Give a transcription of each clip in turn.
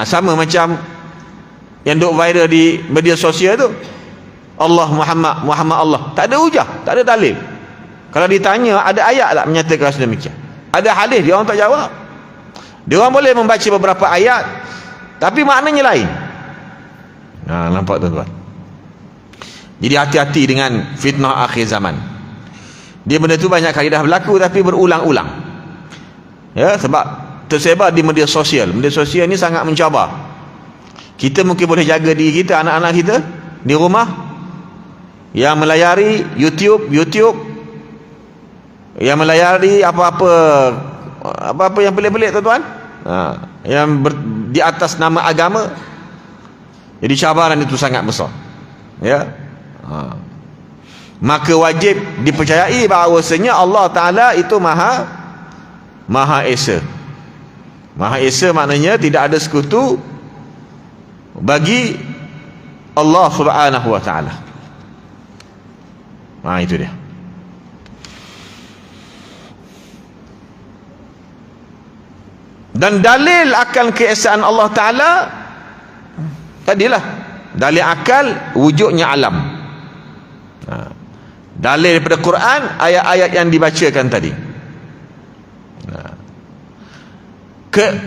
Sama macam yang duk viral di media sosial tu, Allah Muhammad, Muhammad Allah. Tak ada hujah, tak ada dalil. Kalau ditanya ada ayat tak menyatakan sedemikian, ada hadis, dia orang tak jawab. Dia orang boleh membaca beberapa ayat tapi maknanya lain. Nampak tuan-tuan. Jadi hati-hati dengan fitnah akhir zaman. Dia benda tu banyak kali dah berlaku tapi berulang-ulang. Ya, sebab tersebar di media sosial. Media sosial ni sangat mencabar. Kita mungkin boleh jaga diri kita, anak-anak kita di rumah yang melayari YouTube, yang melayari apa-apa yang pelik-pelik tuan-tuan, yang di atas nama agama. Jadi cabaran itu sangat besar. Ya. Maka wajib dipercayai bahawasanya Allah Ta'ala itu Maha Esa. Maha Esa maknanya tidak ada sekutu bagi Allah Subhanahu Wa Ta'ala. Itu dia. Dan dalil akan keesaan Allah Ta'ala tadilah, dalil akal wujudnya alam. Dalil daripada Quran, ayat-ayat yang dibacakan tadi.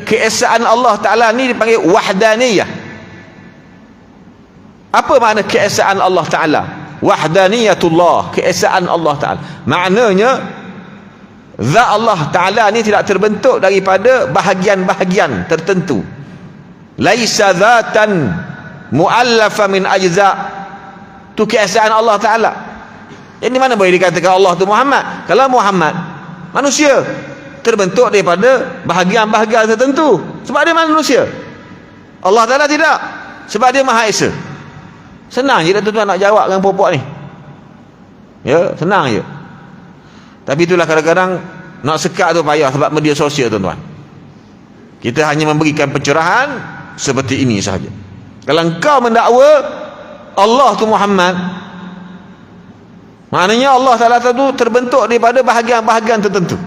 Keesaan Allah Ta'ala ni dipanggil wahdaniyah. Apa makna keesaan Allah Ta'ala? Wahdaniyatullah, keesaan Allah Ta'ala. Maknanya zat Allah Ta'ala ni tidak terbentuk daripada bahagian-bahagian tertentu. Laisa zatan mu'allafa min ajza'. Tu keesaan Allah Ta'ala. Ini mana boleh dikatakan Allah tu Muhammad? Kalau Muhammad manusia terbentuk daripada bahagian-bahagian tertentu, sebab dia manusia. Allah Ta'ala tidak, sebab dia Maha Esa. Senang je tuan-tuan nak jawab dengan pokok ni. Ya, senang je. Tapi itulah kadang-kadang nak sekat tu payah sebab media sosial tuan-tuan. Kita hanya memberikan pencerahan seperti ini sahaja. Kalau engkau mendakwa Allah tu Muhammad, maknanya Allah Ta'ala tu terbentuk daripada bahagian-bahagian tertentu.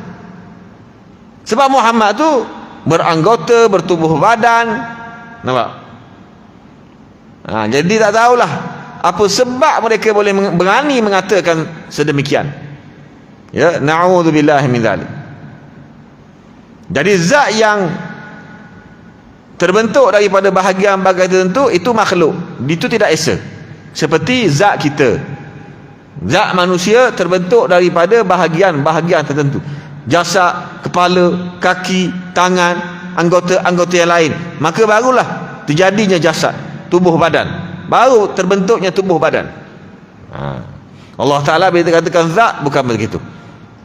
Sebab Muhammad tu beranggota, bertubuh badan. Nampak? Jadi tak tahulah apa sebab mereka boleh berani mengatakan sedemikian. Ya, na'udzubillahi min dzalik. Jadi zat yang terbentuk daripada bahagian-bahagian tertentu itu makhluk. Itu tidak esa. Seperti zat kita. Zat manusia terbentuk daripada bahagian-bahagian tertentu. Jasad, kepala, kaki, tangan, anggota-anggota yang lain. Maka barulah terjadinya jasad, tubuh badan. Baru terbentuknya tubuh badan. Allah Ta'ala bila dikatakan zat, bukan begitu.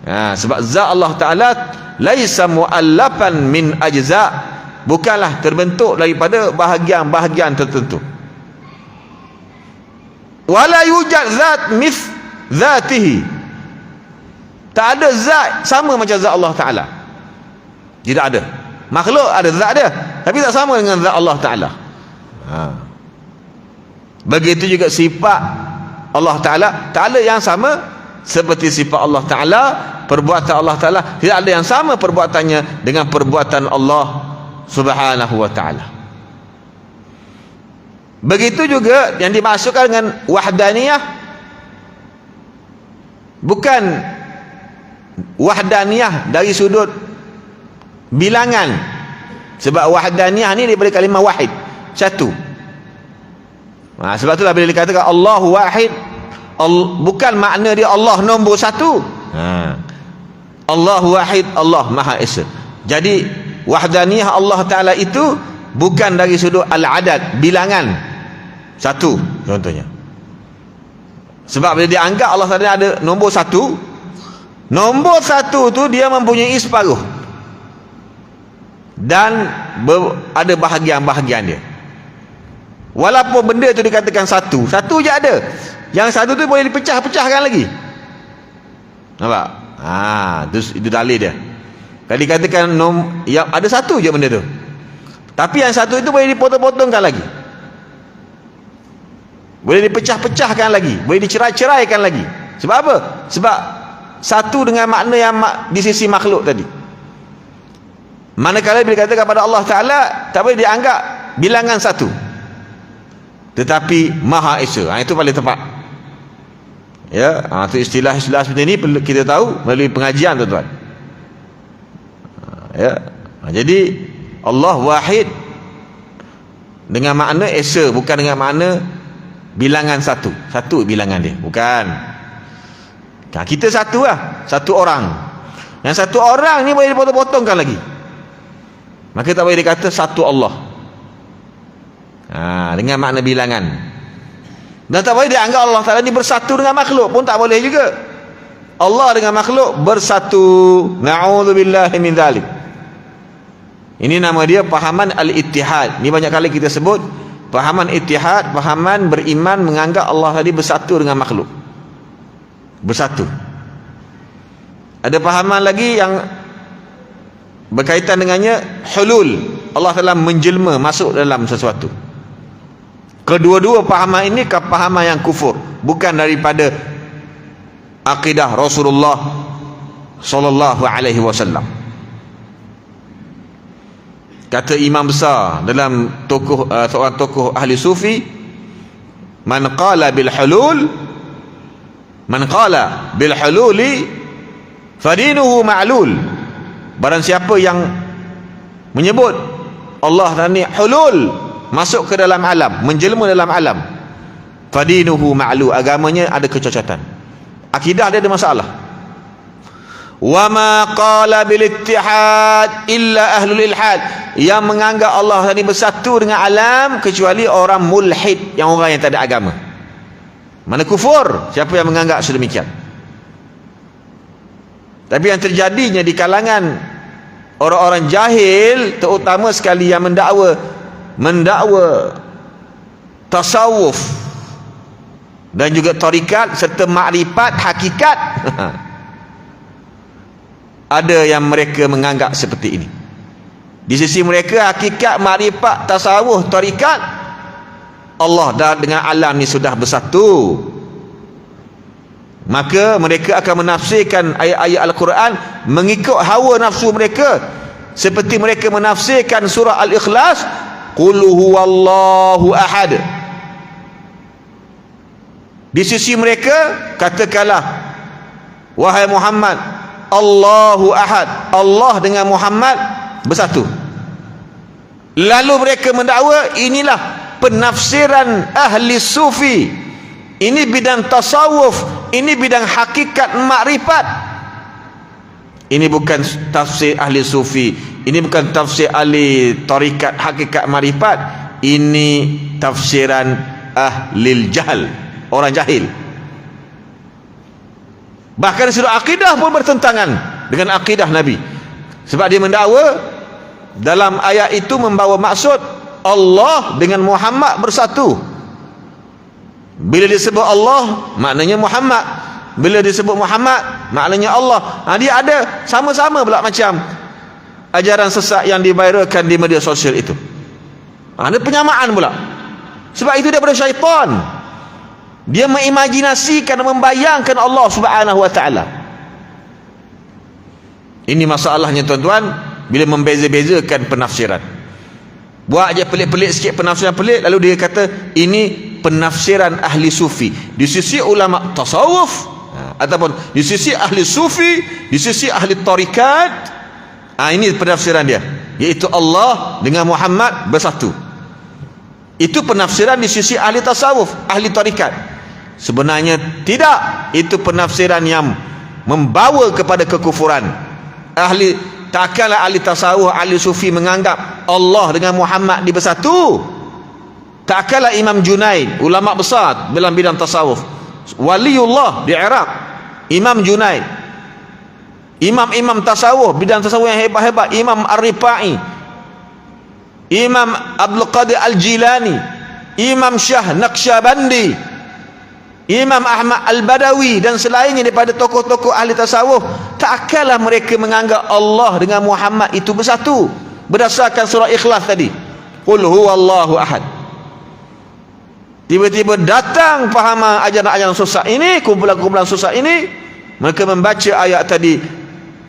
Sebab zat Allah Ta'ala laisa mu'allafan min ajza', bukanlah terbentuk daripada bahagian-bahagian tertentu. Wala yujad zat mith zatihi, tak ada zat sama macam zat Allah Ta'ala. Tidak ada. Makhluk ada zat dia, tapi tak sama dengan zat Allah Ta'ala. Begitu juga sifat Allah Ta'ala, tak ada yang sama seperti sifat Allah Ta'ala. Perbuatan Allah Ta'ala tidak ada yang sama perbuatannya dengan perbuatan Allah Subhanahu Wa Ta'ala. Begitu juga yang dimasukkan dengan wahdaniyah, bukan wahdaniyah dari sudut bilangan. Sebab wahdaniyah ni daripada kalimah wahid, satu. Sebab itulah bila dikatakan Allahu wahid, bukan makna dia Allah nombor satu. Allahu wahid, Allah Maha Esa. Jadi wahdaniyah Allah Ta'ala itu bukan dari sudut al-adad, bilangan satu contohnya. Sebab bila dia anggap Allah Ta'ala ada nombor satu, nombor satu tu dia mempunyai separuh dan ada bahagian-bahagian dia. Walaupun benda tu dikatakan satu, satu je ada, yang satu tu boleh dipecah-pecahkan lagi. Nampak? Itu dalil dia. Kalau dikatakan yang ada satu je benda tu, tapi yang satu itu boleh dipotong-potongkan lagi, boleh dipecah-pecahkan lagi, boleh dicerai-ceraikan lagi. Sebab apa? Sebab satu dengan makna yang di sisi makhluk tadi. Manakala bila dikatakan kepada Allah Ta'ala, tak boleh dianggap bilangan satu, tetapi Maha Esa. Itu paling tepat. Ya, itu istilah-istilah seperti ini perlu kita tahu melalui pengajian, tuan-tuan. Ya. Jadi Allah wahid dengan makna Esa, bukan dengan makna bilangan satu. Satu bilangan dia, bukan. Kita satu lah, satu orang. Yang satu orang ni boleh dipotong-potongkan lagi. Maka tak boleh dikata satu Allah. Dengan makna bilangan. Dan tak boleh dianggap Allah Ta'ala ni bersatu dengan makhluk pun tak boleh juga. Allah dengan makhluk bersatu. Na'udzubillahi min dzalik. Ini nama dia pahaman al-ittihad. Ni banyak kali kita sebut pahaman ittihad, pahaman beriman menganggap Allah tadi bersatu dengan makhluk. Bersatu. Ada pahaman lagi yang berkaitan dengannya, hulul. Allah Ta'ala menjelma masuk dalam sesuatu. Kedua-dua pahaman ini pahaman yang kufur, bukan daripada akidah Rasulullah sallallahu alaihi wasallam. Kata imam besar dalam seorang tokoh ahli sufi, man qala bil hululi fadinuhu ma'lul. Barang siapa yang menyebut Allah ni hulul, masuk ke dalam alam, menjelma dalam alam, fadinuhu ma'lul, agamanya ada kecacatan, akidah dia ada masalah. Wa ma qala bil ittihad illa ahlul ilhad, yang menganggap Allah tadi bersatu dengan alam kecuali orang mulhid, yang orang yang tak ada agama. Mana kufur siapa yang menganggap sedemikian. Tapi yang terjadinya di kalangan orang-orang jahil, terutama sekali yang mendakwa tasawuf dan juga tarikat serta makrifat hakikat, ada yang mereka menganggap seperti ini. Di sisi mereka hakikat, makrifat, tasawuf, tarikat, Allah dah dengan alam ni sudah bersatu. Maka mereka akan menafsirkan ayat-ayat Al-Quran mengikut hawa nafsu mereka, seperti mereka menafsirkan surah Al-Ikhlas, qul huwallahu ahad. Di sisi mereka, katakanlah wahai Muhammad, Allahu ahad, Allah dengan Muhammad bersatu. Lalu mereka mendakwa inilah penafsiran ahli sufi, ini bidang tasawuf, ini bidang hakikat makrifat. Ini bukan tafsir ahli sufi, ini bukan tafsir ahli tarikat hakikat makrifat, ini tafsiran ahli jahal, orang jahil. Bahkan sudut akidah pun bertentangan dengan akidah Nabi, sebab dia mendakwa dalam ayat itu membawa maksud Allah dengan Muhammad bersatu. Bila disebut Allah, maknanya Muhammad. Bila disebut Muhammad, maknanya Allah. Dia ada sama-sama pula macam ajaran sesat yang diviralkan di media sosial itu. Ada penyamaan pula. Sebab itu daripada syaitan. Dia mengimajinasikan, membayangkan Allah Subhanahu wa ta'ala. Ini masalahnya, tuan-tuan, bila membeza-bezakan penafsiran. Buat aja pelik-pelik sikit, penafsiran pelik, lalu dia kata ini penafsiran ahli sufi. Di sisi ulama tasawuf, ataupun di sisi ahli sufi, di sisi ahli tarikat, ini penafsiran dia, iaitu Allah dengan Muhammad bersatu. Itu penafsiran di sisi ahli tasawuf, ahli tarikat. Sebenarnya tidak, itu penafsiran yang membawa kepada kekufuran. Takkanlah ahli tasawuf, ahli sufi menganggap Allah dengan Muhammad di bersatu. Takkanlah Imam Junaid, ulama besar dalam bidang tasawuf, waliullah di Iraq, Imam Junaid, imam-imam tasawuf, bidang tasawuf yang hebat-hebat, Imam Ar-Rifai, Imam Abdul Qadir Al-Jilani, Imam Syah Naqsyabandi, Imam Ahmad Al-Badawi dan selainnya daripada tokoh-tokoh ahli tasawuf, takkanlah mereka menganggap Allah dengan Muhammad itu bersatu berdasarkan surah Ikhlas tadi, qul huwallahu ahad. Tiba-tiba datang pahaman ajaran-ajaran sesat ini, kumpulan-kumpulan sesat ini, mereka membaca ayat tadi,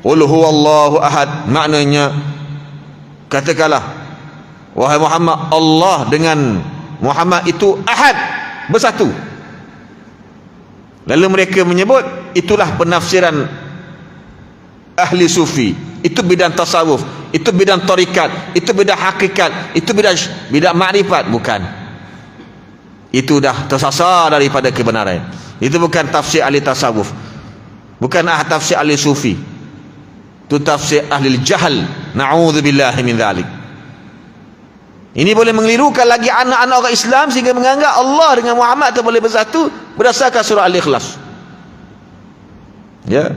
qul huwallahu ahad, maknanya katakanlah wahai Muhammad, Allah dengan Muhammad itu ahad, bersatu. Lalu mereka menyebut itulah penafsiran ahli sufi, itu bidang tasawuf, itu bidang tarikat, itu bidang hakikat, itu bidang makrifat. Bukan, itu dah tersasar daripada kebenaran. Itu bukan tafsir ahli tasawuf, bukan tafsir ahli sufi, itu tafsir ahli jahal. Na'udzubillahi min dzalik. Ini boleh mengelirukan lagi anak-anak orang Islam sehingga menganggap Allah dengan Muhammad itu boleh bersatu berdasarkan surah Al-Ikhlas. Ya,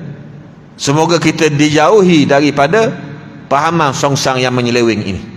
semoga kita dijauhi daripada pahaman songsang yang menyeleweng ini.